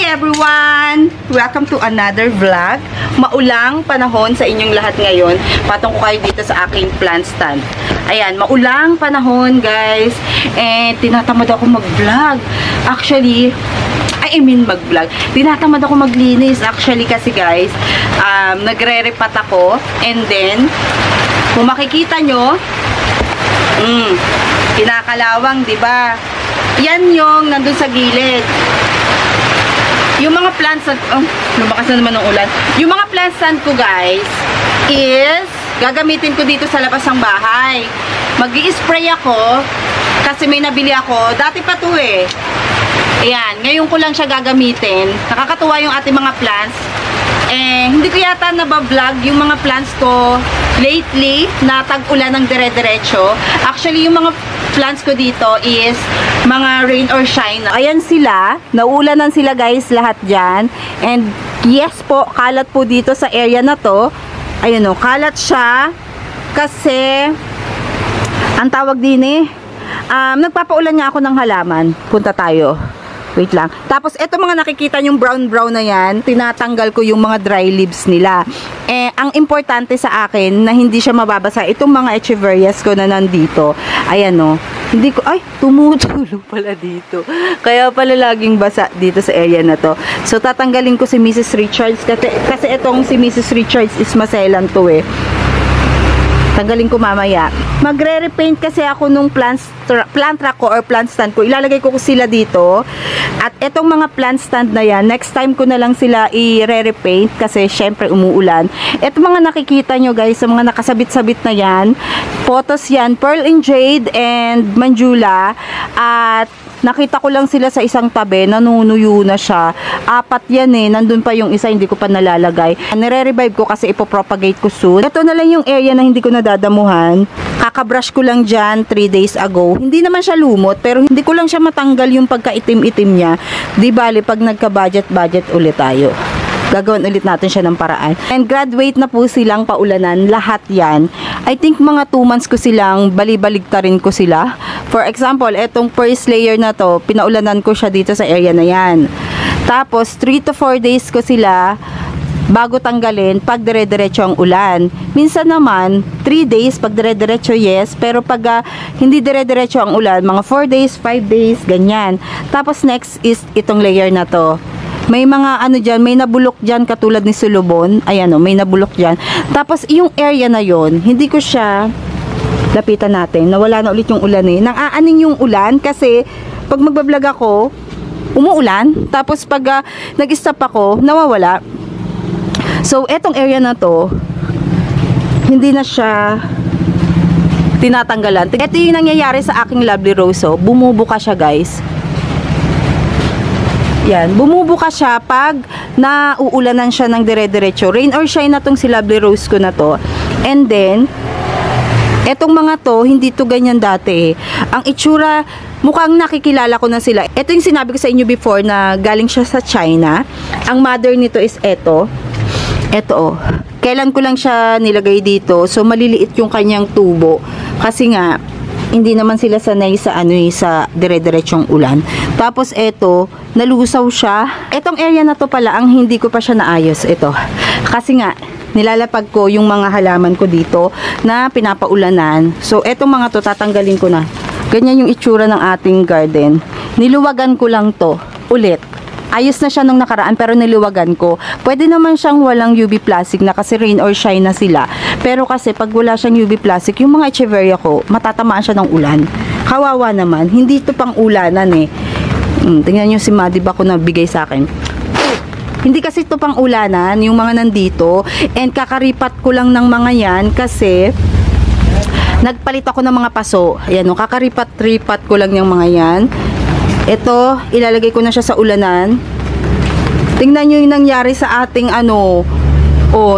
everyone! Welcome to another vlog. Maulang panahon sa inyong lahat ngayon. Patong ko kayo dito sa aking plant stand. Ayan, maulang panahon guys. And tinatamad ako mag-vlog. Actually, mag-vlog. Tinatamad ako maglinis actually kasi guys, nagre-repat ako. And then, kung makikita nyo, kinakalawang, diba? Yan yung nandun sa gilid. Yung mga plants, lumakas na naman ng ulan. Yung mga plant stand ko guys, is gagamitin ko dito sa labas ng bahay. Mag-i-spray ako, kasi may nabili ako. Dati pa to eh. Ayan, ngayon ko lang siya gagamitin. Nakakatuwa yung ating mga plants. Hindi ko yata nabablog yung mga plants ko lately na tag-ulan ng dire-diretso. Actually, yung mga plants ko dito is mga rain or shine. Ayan sila. Naulanan sila guys lahat dyan. And yes po, kalat po dito sa area na to. Ayun o, kalat siya. Kasi, ang tawag din nagpapaulan nga ako ng halaman. Punta tayo. Wait lang. Tapos, eto mga nakikita yung brown-brown na yan, tinatanggal ko yung mga dry leaves nila. Ang importante sa akin, na hindi siya mababasa, itong mga echeverias ko na nandito. Ayan o. Hindi ko, tumutulog pala dito. Kaya pala laging basa dito sa area na to. So, tatanggalin ko si Mrs. Richards. Kasi itong si Mrs. Richards is maselan to eh. Tanggalin ko mamaya. Magre-repaint kasi ako nung plant rack ko or plant stand ko. Ilalagay ko sila dito. At etong mga plant stand na yan, next time ko na lang sila i-repaint kasi syempre umuulan. Etong mga nakikita nyo guys, sa mga nakasabit-sabit na yan, photos yan, Pearl and Jade and Manjula. At nakita ko lang sila sa isang tabi, nanunuyo na siya. 4 yan eh, nandun pa yung isa, hindi ko pa nalalagay. Nire-revive ko kasi ipopropagate ko soon. Ito na lang yung area na hindi ko nadadamuhan. Kakabrush ko lang dyan 3 days ago. Hindi naman siya lumot, pero hindi ko lang siya matanggal yung pagkaitim-itim niya. Di bali, pag nagka-budget ulit tayo, gagawin ulit natin siya ng paraan. And graduate na po silang paulanan. Lahat yan. I think mga 2 months ko silang balibaligtarin ko sila. For example, etong first layer na to, pinaulanan ko siya dito sa area na yan. Tapos, 3 to 4 days ko sila bago tanggalin pag dire-diretso ang ulan. Minsan naman, 3 days pag dire-diretso, yes. Pero pag hindi dire-diretso ang ulan, mga 4 days, 5 days, ganyan. Tapos next is itong layer na to. May mga dyan, may nabulok dyan katulad ni Sulubon. Ayan o, may nabulok dyan. Tapos yung area na yon, hindi ko siya lapitan natin. Nawala na ulit yung ulan eh. Nang-aaning yung ulan kasi pag magbablog ako, umuulan. Tapos pag nag-stop ako, nawawala. So, etong area na to, hindi na siya tinatanggalan. Ito yung nangyayari sa aking lovely rose. Oh. Bumubuka siya guys. Yan, bumubuka siya pag nauulanan siya ng dire-diretso. Rain or shine na tong si lovely rose ko na to. And then, etong mga to, hindi to ganyan dati eh. Ang itsura, mukhang nakikilala ko na sila. Ito yung sinabi ko sa inyo before na galing siya sa China. Ang mother nito is eto. Eto oh. Kailan ko lang siya nilagay dito. So, maliliit yung kanyang tubo. Kasi nga, hindi naman sila sanay sa sa dire-diretsong ulan. Tapos eto, nalusaw siya. Etong area na to pala, ang hindi ko pa siya naayos. Ito. Kasi nga, nilalapag ko yung mga halaman ko dito na pinapaulanan. So, etong mga to, tatanggalin ko na. Ganyan yung itsura ng ating garden. Niluwagan ko lang to. Ulit. Ayos na siya nung nakaraan pero niluwagan ko. Pwede naman siyang walang UV plastic na kasi rain or shine na sila. Pero kasi pag wala siyang UV plastic, yung mga echeveria ko, matatamaan siya ng ulan. Kawawa naman. Hindi ito pang ulanan eh. Tingnan nyo si Maddie ba ko nabigay sa akin. Hindi kasi ito pang ulanan, yung mga nandito. And kakaripat ko lang ng mga yan kasi nagpalit ako ng mga paso. Ayan o, kakaripat-ripat ko lang yung mga yan. Ito, ilalagay ko na siya sa ulanan. Tingnan nyo yung nangyari sa ating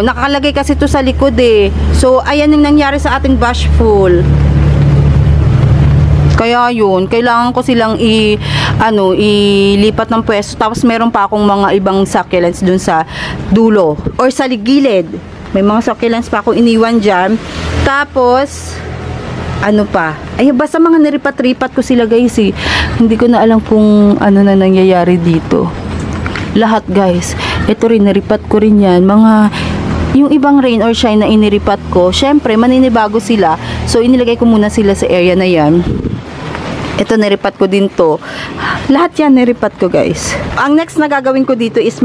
nakalagay kasi ito sa likod eh. So, ayan yung nangyari sa ating bashful. Kaya yun, kailangan ko silang ilipat ng pwesto. Tapos meron pa akong mga ibang succulents dun sa dulo or sa gilid. May mga succulents pa akong iniwan dyan. Tapos, ano pa? Ay, basta mga naripat-ripat ko sila guys eh. Hindi ko na alam kung ano na nangyayari dito. Lahat guys. Ito rin, naripat ko rin yan. Yung ibang rain or shine na iniripat ko, syempre maninibago sila. So inilagay ko muna sila sa area na yan. Ito, niripat ko din to. Lahat yan niripat ko guys. Ang next na gagawin ko dito is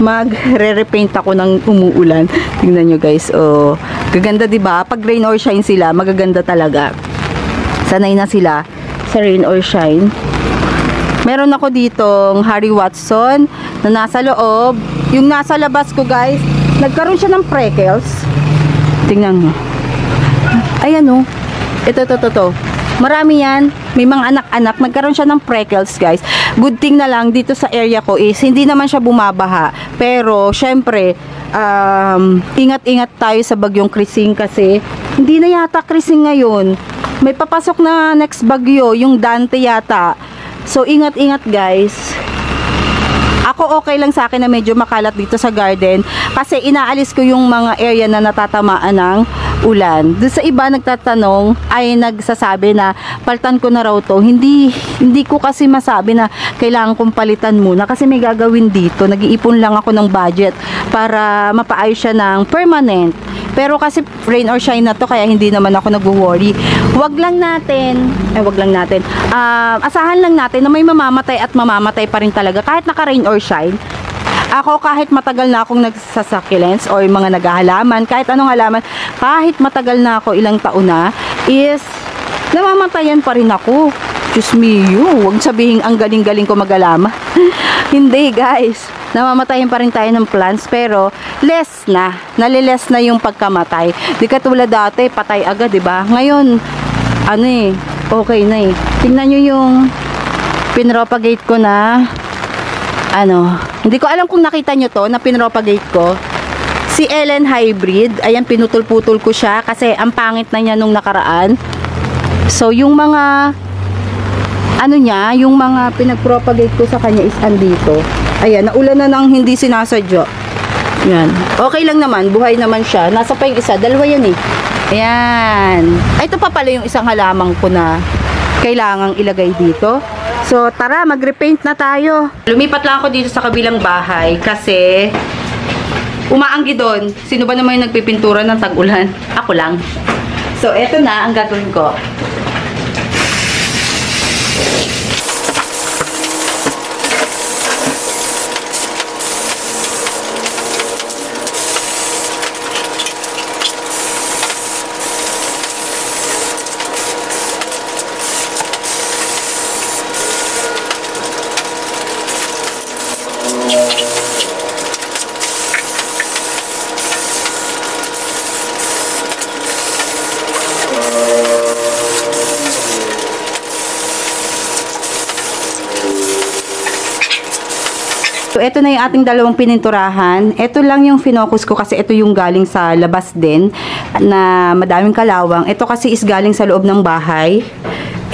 magre-repaint ako ng umuulan. Tingnan nyo guys. Oh, gaganda diba? Pag rain or shine sila, magaganda talaga. Sanay na sila sa rain or shine. Meron ako ditong Harry Watson na nasa loob. Yung nasa labas ko guys, nagkaroon siya ng freckles. Tingnan mo. Ayan o. Ito. Marami yan. May mga anak-anak. Nagkaroon siya ng freckles guys. Good thing na lang dito sa area ko is hindi naman siya bumabaha. Pero syempre, ingat-ingat tayo sa bagyong Krising kasi hindi na yata Krising ngayon. May papasok na next bagyo, yung Dante yata. So ingat-ingat guys. Ako okay lang sa akin na medyo makalat dito sa garden kasi inaalis ko yung mga area na natatamaan ng ulan. Doon sa iba nagtatanong ay nagsasabi na palitan ko na raw to. Hindi ko kasi masabi na kailangan kong palitan muna kasi may gagawin dito. Nag-iipon lang ako ng budget para mapaayos siya ng permanent. Pero kasi rain or shine na to kaya hindi naman ako nag-worry. Wag lang natin, asahan lang natin na may mamamatay at mamamatay pa rin talaga kahit naka-rain or shine. Ako kahit matagal na akong nagsasucculents or mga naghahalaman, kahit anong halaman, kahit matagal na ako ilang taon na, is namamatayan pa rin ako. Diyos mio, huwag sabihin ang galing-galing ko mag-alama. Hindi guys, namamatayan pa rin tayo ng plants pero naliles na yung pagkamatay. Di katulad dati, patay agad, diba? Ngayon, okay na eh. Tingnan nyo yung pinropagate ko na hindi ko alam kung nakita nyo to na pinropagate ko. Si Ellen Hybrid, ayan pinutol-putol ko siya kasi ang pangit na niya nung nakaraan. So yung mga yung mga pinagpropagate ko sa kanya is andito. Ayan, naulan na nang hindi sinasadya. Yan. Okay lang naman, buhay naman siya. Nasa pa yung isa, dalawa yan eh. Ayan. Ay, ito pa pala yung isang halamang ko na kailangang ilagay dito. So, tara, mag-repaint na tayo. Lumipat lang ako dito sa kabilang bahay kasi umaanggi doon. Sino ba naman yung nagpipintura ng tag-ulan? Ako lang. So, eto na ang gagawin ko. So, ito na yung ating dalawang pininturahan. Ito lang yung finocus ko kasi ito yung galing sa labas din na madaming kalawang. Ito kasi is galing sa loob ng bahay.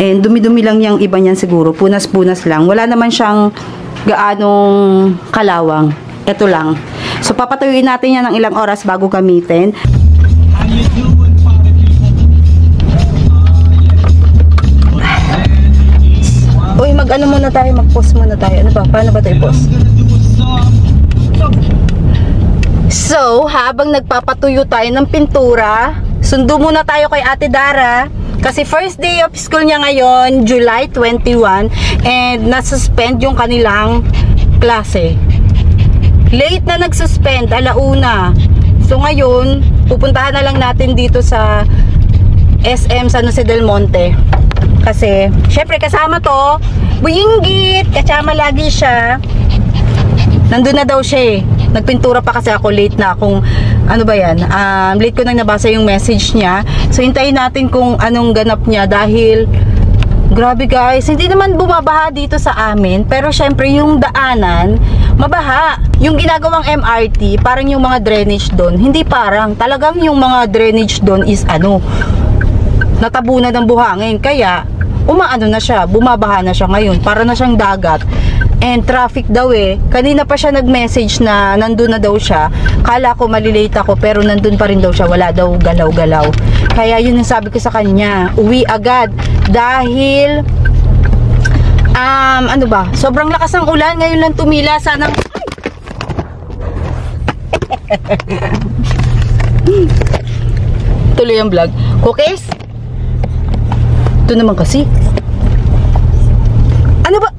And dumi-dumi lang yung iba niyan siguro. Punas-punas lang. Wala naman siyang gaanong kalawang. Ito lang. So, papatuyuin natin yan ng ilang oras bago gamitin. Uy, muna tayo, mag-post muna tayo. Ano ba? Paano ba tayo post? So, habang nagpapatuyo tayo ng pintura, sundo muna tayo kay Ate Dara. Kasi first day of school niya ngayon, July 21. And nasuspend yung kanilang klase. Late na nagsuspend, 1:00. So ngayon, pupuntahan na lang natin dito sa SM San Jose del Monte. Kasi, syempre kasama to, Buyinggit, kasama lagi siya. Nandun na daw siya eh. Nagpintura pa kasi ako, late na akong, late ko nang nabasa yung message niya. So, hintayin natin kung anong ganap niya dahil, grabe guys, hindi naman bumabaha dito sa amin. Pero syempre, yung daanan, mabaha. Yung ginagawang MRT, parang yung mga drainage doon. Hindi parang, talagang yung mga drainage doon is natabunan ng buhangin. Kaya, na siya, bumabaha na siya ngayon. Para na siyang dagat. And traffic daw eh. Kanina pa siya nag-message na nandun na daw siya. Kala ko malilate ako pero nandun pa rin daw siya. Wala daw galaw-galaw. Kaya yun yung sabi ko sa kanya. Uwi agad. Dahil Ano ba? Sobrang lakas ng ulan. Ngayon lang tumila. Sana... Tuloy ang vlog. Cookies? Ito naman kasi. Ano ba?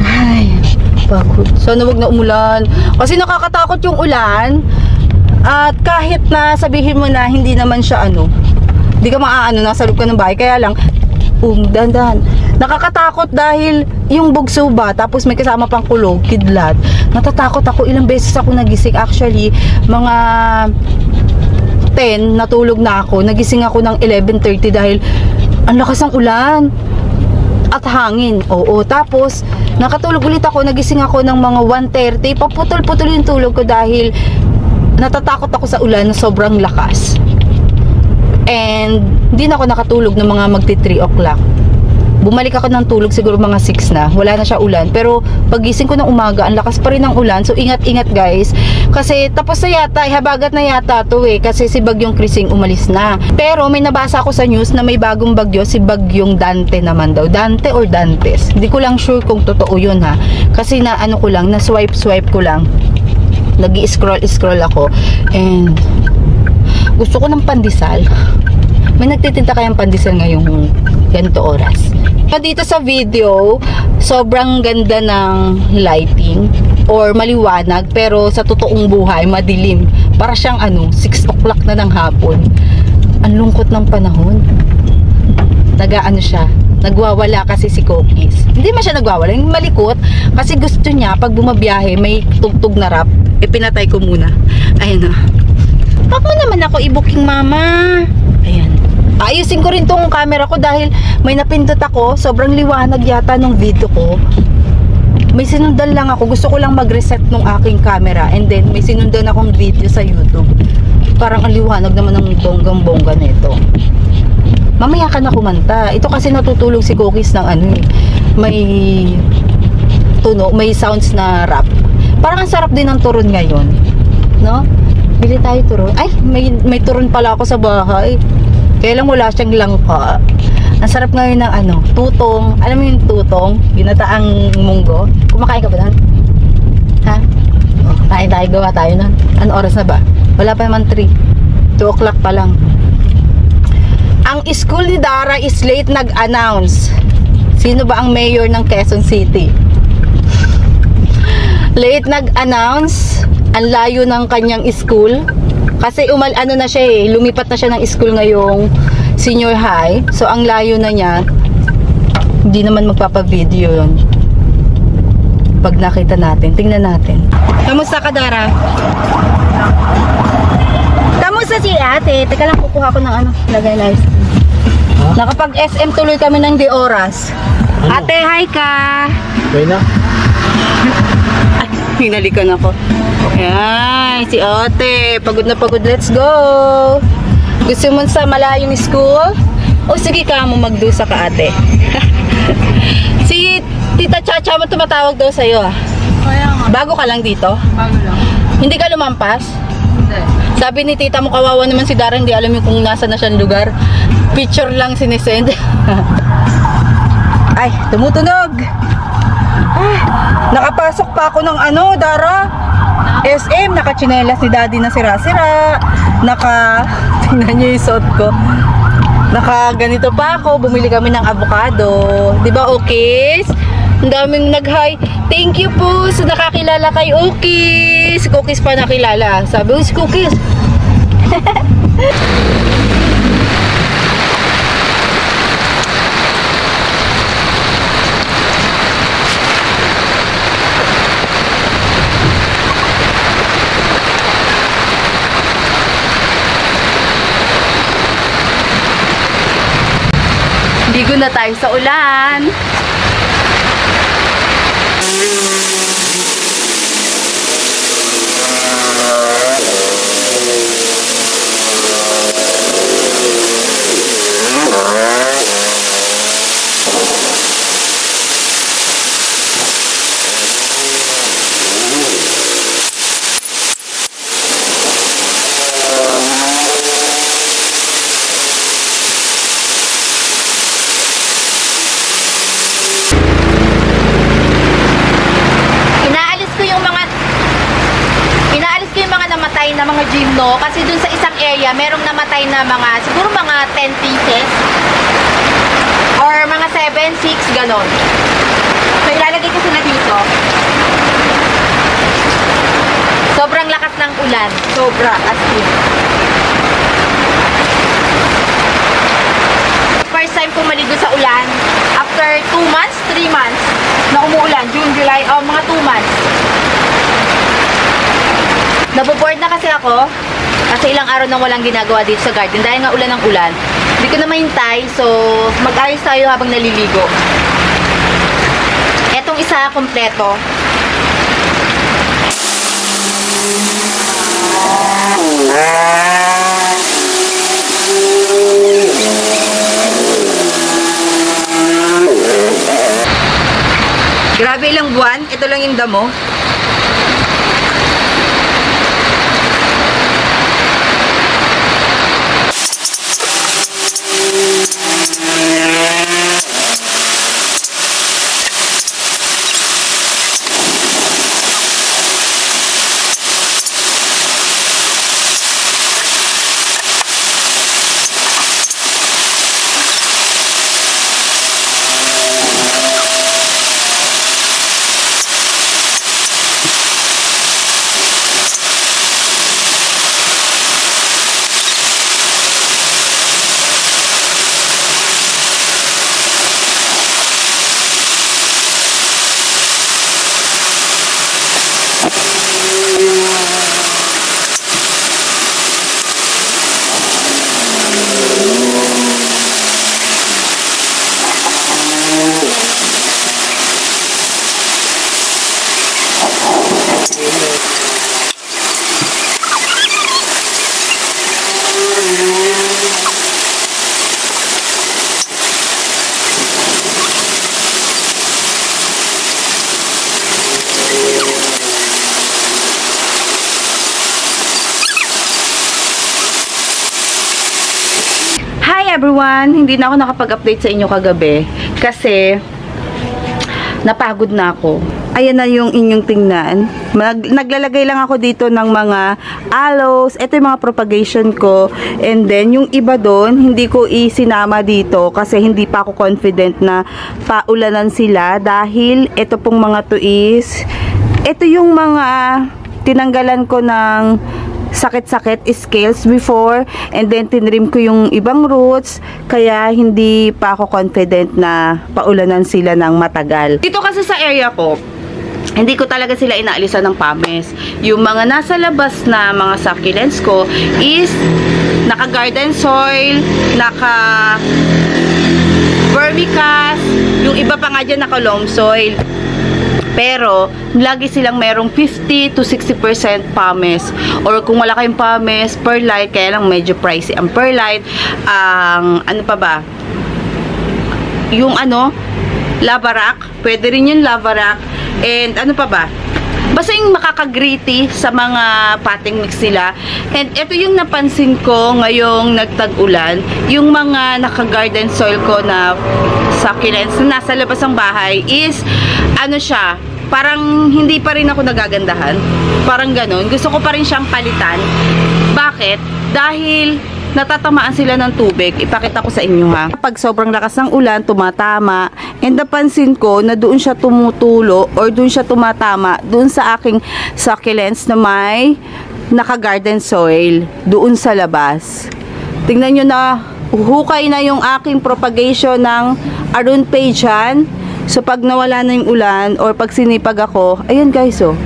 Ay, pagod. Sana wag na umulan. Kasi nakakatakot yung ulan. At kahit na sabihin mo na hindi naman siya hindi ka maaano, nasa loob ka ng bahay. Kaya lang, dandan. Nakakatakot dahil yung bugso ba, tapos may kasama pang kulog, kidlat. Natatakot ako. Ilang beses ako nagising. Actually, mga 10, natulog na ako. Nagising ako ng 11:30 dahil ang lakas ng ulan at hangin. Oo, tapos nakatulog ulit ako. Nagising ako ng mga 1:30. Paputol-putol yung tulog ko dahil natatakot ako sa ulan na sobrang lakas. And hindi na ako nakatulog ng mga magti 3 o'clock. Bumalik ako ng tulog siguro mga 6 na. Wala na siya ulan. Pero pagising ko ng umaga, ang lakas pa rin ng ulan. So ingat-ingat guys. Kasi tapos na yata, habagat na yata to kasi si Bagyong Krising umalis na. Pero may nabasa ako sa news na may bagong bagyo, si Bagyong Dante naman daw. Dante or Dantes. Hindi ko lang sure kung totoo yun ha. Kasi na ko lang, na swipe ko lang. Nag-i-scroll ako. And gusto ko ng pandesal. May nagtitinda kayang pandesal ngayong ganito oras. Dito sa video, sobrang ganda ng lighting or maliwanag, pero sa totoong buhay, madilim. Para siyang 6 o'clock na ng hapon. Ang lungkot ng panahon. Siya. Nagwawala kasi si Cookies. Hindi man siya nagwawala, yung malikot. Kasi gusto niya, pag bumabiyahe, may tugtog na rap. Pinatay ko muna. Ayan na. Wag mo naman ako i-booking, mama. Ayan. Ayusin ko rin tong camera ko dahil may napindot ako. Sobrang liwanag yata nung video ko. May sinundan lang ako. Gusto ko lang mag-reset nung aking camera. And then, may sinundan akong video sa YouTube. Parang ang liwanag naman ng bonggang-bongga nito. Mamaya ka na kumanta. Ito kasi natutulog si Cookies ng may tunog, may sounds na rap. Parang ang sarap din ng turon ngayon. No? Bili tayo turon. Ay, may turon pala ako sa bahay. Kaya lang wala siyang langka. Ang sarap ngayon ng tutong. Alam mo yung tutong? Ginataang munggo. Kumakain ka ba doon? Ha? Oh, kain tayo, gawa tayo na. Anong oras na ba? Wala pa naman 3. 2 o'clock pa lang. Ang school ni Dara is late nag-announce. Sino ba ang mayor ng Quezon City? Late nag-announce. Ang layo ng kanyang school. Kasi na siya lumipat na siya ng school ngayong senior high. So ang layo na niya. Hindi naman magpapa-video yun. Pag nakita natin, tingnan natin. Kamusta ka, Dara? Kamusta si ate? Teka lang, kukuha ko ng lagay na ice. Nakapag SM tuloy kami ng di oras. Ate, hi ka! Okay na? Ay, hinalikan ako. Ayan, si ate. Pagod na pagod, let's go! Gusto mo sa malayong school? O sige ka mo magdusa ka, ate. Si Tita Chacha mo tumatawag daw sa'yo Kaya nga. Bago ka lang dito? Bago lang. Hindi ka lumampas? Hindi. Sabi ni tita mo, kawawa naman si Dara, hindi alam yung kung nasa na siyang lugar. Picture lang sinisend. Ay, tumutunog. Ay, nakapasok pa ako ng Dara. SM, naka-chinelas ni daddy na sira-sira. Tingnan niyo yung suot ko. Ganito pa ako, bumili kami ng avocado. Diba, okay? Ang daming nag-hi. Thank you po sa nakakilala kay Cookies. Si Cookies pa nakilala. Sabi ko, si Cookies. Ligo na tayo sa ulan. gymno kasi dun sa isang area merong namatay na mga, siguro mga 10 pieces or mga 7, 6, ganon. So ilalagay ko sila dito. Sobrang lakas ng ulan. Sobra, as in. First time ko maligo sa ulan. After 2 months, 3 months na umuulan. June, July, mga 2 months. Naboboard na kasi ako. Kasi ilang araw nang walang ginagawa dito sa garden. Dahil nga ulan ng ulan. Hindi ko na mahintay. So, mag-ayos tayo habang naliligo. Etong isa, kompleto. Grabe, ilang buwan. Ito lang yung damo. Everyone, hindi na ako nakapag-update sa inyo kagabi kasi napagod na ako. Ayan na yung inyong tingnan. Naglalagay lang ako dito ng mga aloes. Ito yung mga propagation ko. And then, yung iba doon, hindi ko isinama dito kasi hindi pa ako confident na paulanan sila dahil ito pong mga to is, ito yung mga tinanggalan ko ng sakit-sakit scales before and then tinrim ko yung ibang roots kaya hindi pa ako confident na paulanan sila ng matagal. Dito kasi sa area ko, hindi ko talaga sila inaalisan ng pames. Yung mga nasa labas na mga succulents ko is naka garden soil, naka vermicast, yung iba pa nga dyan naka loam soil. Pero, lagi silang merong 50 to 60% pumice. Or kung wala kayong pumice, perlite, kaya lang medyo pricey ang perlite. Ano pa ba? Yung lava rock. Pwede rin yung lava rock. And ano pa ba? Basta yung makakagritty sa mga potting mix nila. And ito yung napansin ko ngayong nagtag-ulan. Yung mga naka-garden soil ko na succulents na nasa labas ng bahay is ano siya, parang hindi pa rin ako nagagandahan. Parang ganun. Gusto ko pa rin siyang palitan. Bakit? Dahil natatamaan sila ng tubig. Ipakita ko sa inyo ha. Pag sobrang lakas ng ulan, tumatama. And napansin ko na doon siya tumutulo or doon siya tumatama doon sa aking succulents na may naka-garden soil doon sa labas. Tingnan nyo na hukay na yung aking propagation ng Arun Peijan. So, pag nawala na yung ulan or pag sinipag ako, ayan guys, oh.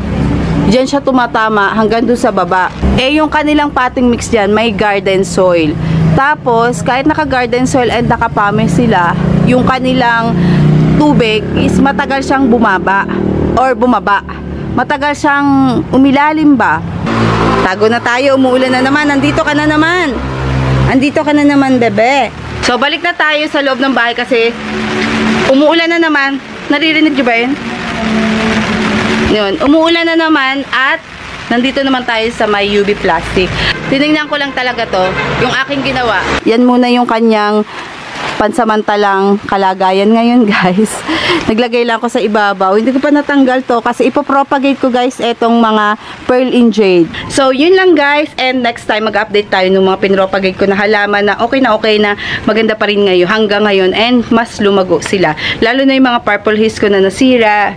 Diyan siya tumatama hanggang doon sa baba. Eh, yung kanilang potting mix dyan, may garden soil. Tapos, kahit naka-garden soil and nakapame sila, yung kanilang tubig is matagal siyang bumaba or bumaba. Matagal siyang umilalim ba? Tago na tayo, umuulan na naman. Nandito ka na naman. Andito ka na naman, bebe. So, balik na tayo sa loob ng bahay kasi umuulan na naman. Naririnig nyo ba yun? Yun. Umuulan na naman at nandito naman tayo sa may UV plastic. Tinignan ko lang talaga to. Yung aking ginawa. Yan muna yung kanyang pansamantalang kalagayan ngayon, guys. Naglagay lang ako sa ibabaw. Hindi ko pa natanggal to kasi ipopropagate ko, guys, etong mga pearl in jade. So, yun lang, guys. And next time, mag-update tayo ng mga pinropagate ko na halaman na okay na, maganda pa rin ngayon, hanggang ngayon, and mas lumago sila. Lalo na yung mga purple haze ko na nasira.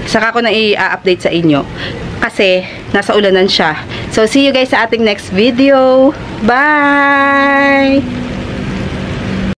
Saka ko na i-update sa inyo. Kasi, nasa ulanan siya. So, see you guys sa ating next video. Bye!